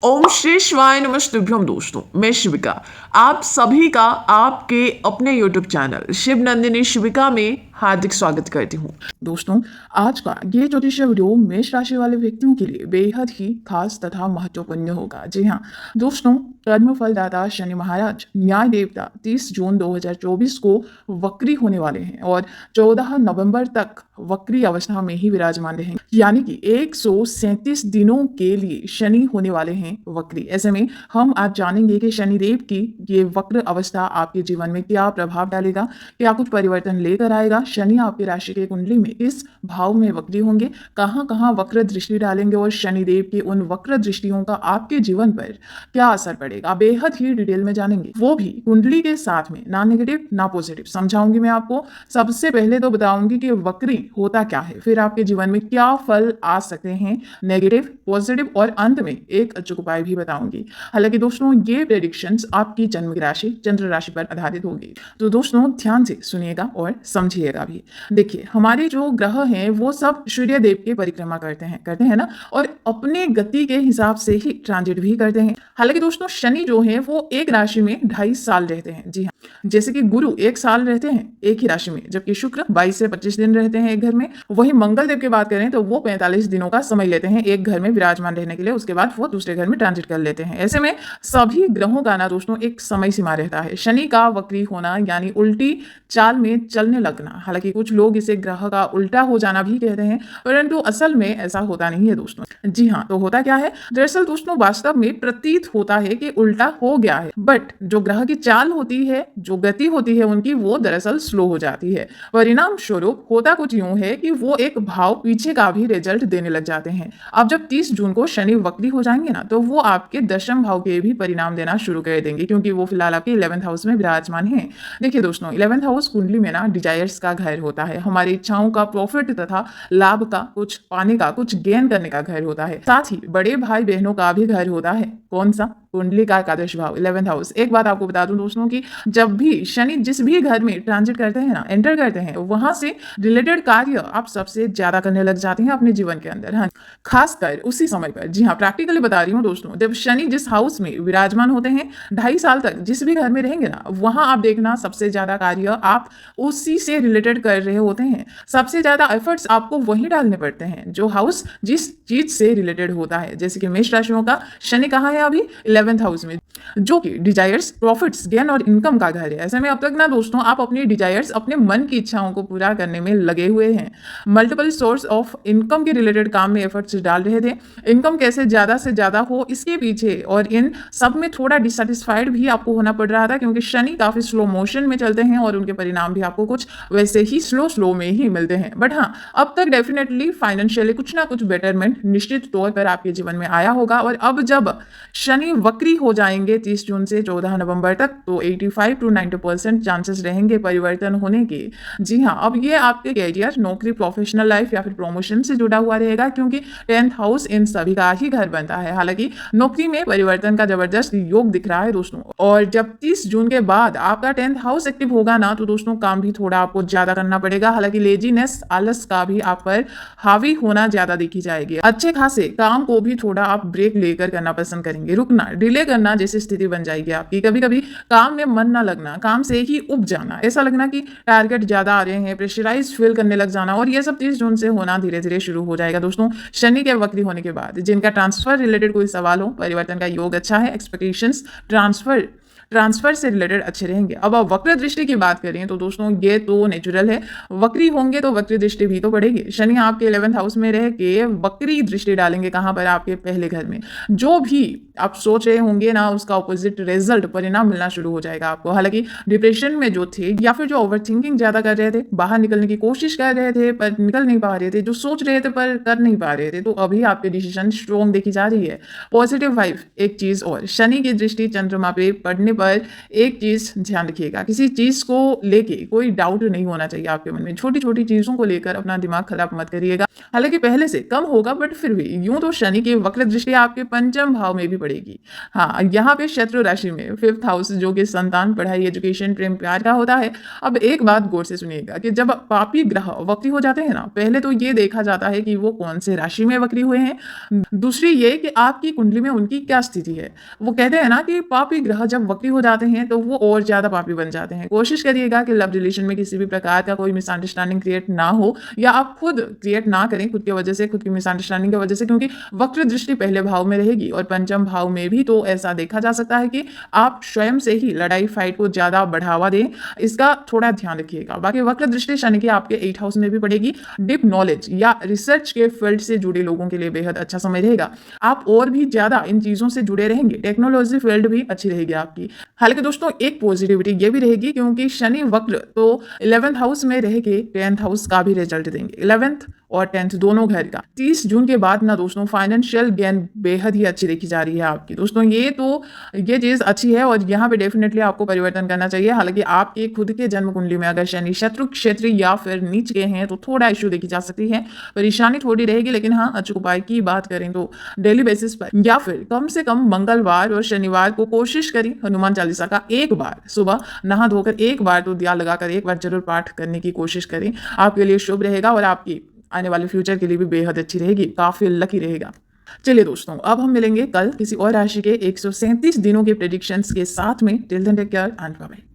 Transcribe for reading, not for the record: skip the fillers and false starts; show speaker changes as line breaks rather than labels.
ओम श्री शिवाय नमस्तुभ्यम दोस्तों, मैं शिविका आप सभी का आपके अपने YouTube चैनल शिव नंदिनी शिविका में हार्दिक स्वागत करती हूँ। दोस्तों, आज का ये ज्योतिषीय वीडियो मेष राशि वाले व्यक्तियों के लिए बेहद ही खास तथा महत्वपूर्ण होगा। जी हाँ दोस्तों, कर्म फलदाता शनि महाराज न्याय देवता 30 जून 2024 को वक्री होने वाले हैं और 14 नवंबर तक वक्री अवस्था में ही विराजमान रहेंगे, यानी कि 137 दिनों के लिए शनि होने वाले हैं वक्री। ऐसे में हम आज जानेंगे कि शनिदेव की ये वक्र अवस्था आपके जीवन में क्या प्रभाव डालेगा, क्या कुछ परिवर्तन लेकर आएगा। शनि आपकी राशि के कुंडली में इस भाव में वक्री होंगे, कहां कहां वक्र दृष्टि डालेंगे और शनिदेव की उन वक्र दृष्टियों का आपके जीवन पर क्या असर पड़ेगा, बेहद ही डिटेल में जानेंगे, वो भी कुंडली के साथ में, ना नेगेटिव ना पॉजिटिव समझाऊंगी मैं आपको। सबसे पहले तो बताऊंगी कि वक्री होता क्या है, फिर आपके जीवन में क्या फल आ सकते हैं, नेगेटिव पॉजिटिव, और अंत में एक अचूक उपाय भी बताऊंगी। हालांकि दोस्तों, ये प्रेडिक्शंस आपकी जन्म की राशि चंद्र राशि पर आधारित होगी, तो दोस्तों ध्यान से सुनिएगा और समझिएगा भी। देखिए, हमारे जो ग्रह हैं वो सब सूर्य देव की परिक्रमा करते हैं ना, और अपने गति के हिसाब से ही ट्रांजिट भी करते हैं। हालांकि दोस्तों, शनि जो है वो एक राशि में 2.5 साल रहते हैं। जी हाँ, जैसे कि गुरु 1 साल रहते हैं एक ही राशि में, जबकि शुक्र 22 से 25 दिन रहते हैं एक घर में। वही मंगल देव की बात करें तो वो 45 दिनों का समय लेते हैं एक घर में विराजमान रहने के लिए, उसके बाद वो दूसरे घर में ट्रांजिट कर लेते हैं। ऐसे में सभी ग्रहों का ना दोस्तों एक समय सीमा रहता है। शनि का वक्री होना यानी उल्टी चाल में चलने लगना, हालांकि कुछ लोग इसे ग्रह का उल्टा हो जाना भी कहते हैं, परंतु असल में ऐसा होता नहीं है दोस्तों। जी हाँ, तो होता क्या है, दरअसल दोस्तों वास्तव में प्रतीत होता है कि उल्टा हो गया है, बट जो ग्रह की चाल होती है, जो गति होती है उनकी, वो दरअसल स्लो हो जाती है। परिणाम स्वरूप होता कुछ यूं है कि वो एक भाव पीछे का भी रिजल्ट देने लग जाते हैं। अब जब 30 जून को शनि वक्री हो जाएंगे ना, तो वो आपके 10वें भाव के भी परिणाम देना शुरू कर देंगे, क्योंकि वो फिलहाल आपके 11th हाउस में विराजमान है। देखिए दोस्तों, 11th हाउस कुंडली में ना डिजायर्स का घर होता है, हमारी इच्छाओं का, प्रॉफिट तथा लाभ का, कुछ पाने का, कुछ गेन करने का घर होता है। साथ ही बड़े भाई बहनों का भी घर होता है। कौन सा? कुंडली का एकादश भाव, 11th हाउस। एक बात आपको बता दूं दोस्तों कि जब भी शनि जिस भी घर में ट्रांजिट करते हैं ना, एंटर करते हैं, वहां से रिलेटेड कार्य आप सबसे ज्यादा करने लग जाते हैं अपने जीवन के अंदर। हाँ, खासकर उसी समय पर। जी हाँ, प्रैक्टिकली बता रही हूँ दोस्तों, जब शनि जिस हाउस में विराजमान होते हैं, 2.5 साल तक जिस भी घर में रहेंगे ना, वहां आप देखना सबसे ज्यादा कार्य आप उसी से रिलेटेड कर रहे होते हैं। सबसे ज्यादा एफर्ट्स आपको वहीं डालने पड़ते हैं जो हाउस जिस चीज से रिलेटेड होता है। जैसे कि मेष राशियों का शनि कहाँ है अभी? 11th हाउस में, जो कि डिजायर्स, प्रॉफिट्स, गेन और इनकम का घर है। ऐसे में अब तक ना दोस्तों आप अपनी डिजायर्स, अपने मन की इच्छाओं को पूरा करने में लगे हुए हैं। मल्टीपल सोर्स ऑफ इनकम के रिलेटेड काम में एफर्ट्स डाल रहे थे। इनकम कैसे ज्यादा से ज्यादा हो, इसके पीछे, और इन सब में थोड़ा डिससेटिस्फाइड भी आपको होना पड़ रहा था, क्योंकि शनि काफी स्लो मोशन में चलते हैं और उनके परिणाम भी आपको कुछ वैसे ही स्लो में ही मिलते हैं। बट हाँ, अब तक डेफिनेटली फाइनेंशियली कुछ ना कुछ बेटरमेंट निश्चित तौर पर आपके जीवन में आया होगा। और अब जब शनि वक्री हो जाएंगे 30 जून से 14 नवंबर तक, तो 85 to 90% चांसेस रहेंगे परिवर्तन होने के। जी हाँ, अब ये आपके कैरियर, नौकरी, प्रोफेशनल लाइफ या फिर प्रमोशन से जुड़ा हुआ रहेगा, क्योंकि 10th हाउस इन सभी का ही घर बनता है। हालांकि नौकरी में परिवर्तन का जबरदस्त योग दिख रहा है दोस्तों। और जब 30 जून के बाद आपका 10th हाउस एक्टिव होगा ना, तो दोस्तों काम भी थोड़ा आपको ज्यादा करना पड़ेगा। हालांकि लेजीनेस, आलस का भी आप पर हावी होना ज्यादा देखी जाएगी। अच्छे खासे काम को भी थोड़ा आप ब्रेक लेकर करना पसंद करेंगे, रुकना, डिले करना जैसी स्थिति बन जाएगी आपकी। कभी कभी काम में मन ना लगना, काम से ही उब जाना, ऐसा लगना कि टारगेट ज्यादा आ रहे हैं, प्रेशराइज फील करने लग जाना, और ये सब 30 जून से होना धीरे धीरे शुरू हो जाएगा दोस्तों, शनि के वक्री होने के बाद। जिनका ट्रांसफर रिलेटेड कोई सवाल हो, परिवर्तन का योग अच्छा है, एक्सपेक्टेशंस ट्रांसफर से रिलेटेड अच्छे रहेंगे। अब आप वक्र दृष्टि की बात करें तो दोस्तों ये तो नेचुरल है, वक्री होंगे तो वक्री दृष्टि भी तो पड़ेगी। शनि आपके 11th हाउस में रह के वक्री दृष्टि डालेंगे कहां पर? आपके पहले घर में। जो भी आप सोच रहे होंगे ना, उसका ऑपोजिट रिजल्ट, परिणाम मिलना शुरू हो जाएगा आपको। हालांकि डिप्रेशन में जो थे, या फिर जो ओवर थिंकिंग ज्यादा कर रहे थे, बाहर निकलने की कोशिश कर रहे थे पर निकल नहीं पा रहे थे, जो सोच रहे थे पर कर नहीं पा रहे थे, तो अभी आपके डिसीजन स्ट्रॉन्ग देखी जा रही है। पॉजिटिव वाइब एक चीज और, शनि की दृष्टि चंद्रमा पे पड़ने
पर एक चीज़ ध्यान रखिएगा, किसी चीज़ को लेके कोई डाउट नहीं होना चाहिए आपके मन में। छोटी-छोटी चीज़ों को लेकर अपना दिमाग खराब मत करिएगा। हालाँकि पहले से कम होगा, बट फिर भी यूँ तो शनि की वक्र दृष्टि आपके पंचम भाव में भी पड़ेगी। हाँ, यहाँ पे शत्रु राशि में 5th हाउस जो कि संतान, पढ़ाई, एजुकेशन, प्रेम, प्यार का होता है। अब एक बात गौर से सुनिएगा कि जब पापी ग्रह वक्री हो जाते हैं ना, पहले तो ये देखा जाता है कि वो कौन से राशि में वक्री हुए हैं। दूसरी ये कि आपकी कुंडली में उनकी क्या स्थिति है। वो कहते हैं ना कि पापी ग्रह जब वक्री हो जाते हैं तो वो और ज़्यादा पापी बन जाते हैं। कोशिश करिएगा कि लव रिलेशन में किसी भी प्रकार का कोई मिसअंडरस्टैंडिंग क्रिएट ना हो, या आप खुद क्रिएट ना करें खुद की वजह से, खुद की मिसअंडरस्टैंडिंग की वजह से, क्योंकि वक्र दृष्टि पहले भाव में रहेगी और पंचम भाव में भी तो ऐसा देखा जा सकता है कि आप स्वयं से ही लड़ाई फाइट को ज़्यादा बढ़ावा दें। इसका थोड़ा ध्यान रखिएगा। बाकी वक्र दृष्टि शनि की आपके 8th हाउस में भी पड़ेगी। डीप नॉलेज या रिसर्च के फील्ड से जुड़े लोगों के लिए बेहद अच्छा समय रहेगा। आप और भी ज़्यादा इन चीज़ों से जुड़े रहेंगे। टेक्नोलॉजी फील्ड भी अच्छी रहेगी आपकी। हालांकि दोस्तों एक पॉजिटिविटी ये भी रहेगी, क्योंकि शनि वक्र तो 11th हाउस में रह के 10th हाउस का भी रिजल्ट देंगे। 11th और 10th दोनों घर का 30 जून के बाद ना दोस्तों फाइनेंशियल गेन बेहद ही अच्छी देखी जा रही है आपकी। दोस्तों ये चीज़ अच्छी है और यहाँ पे डेफिनेटली आपको परिवर्तन करना चाहिए। हालांकि आपके खुद के जन्म कुंडली में अगर शनि शत्रु क्षेत्र या फिर नीच के हैं तो थोड़ा इश्यू देखी जा सकती है, परेशानी थोड़ी रहेगी। लेकिन हाँ, अचूक उपाय की बात करें तो डेली बेसिस पर या फिर कम से कम मंगलवार और शनिवार को कोशिश करें हनुमान चालीसा का एक बार सुबह नहा धोकर एक बार तो दिया लगाकर एक बार जरूर पाठ करने की कोशिश करें। आपके लिए शुभ रहेगा और आपकी आने वाले फ्यूचर के लिए भी बेहद अच्छी रहेगी, काफी लकी रहेगा। चलिए दोस्तों, अब हम मिलेंगे कल किसी और राशि के 137 दिनों के प्रेडिक्शंस के साथ में। Till then take care and bye bye.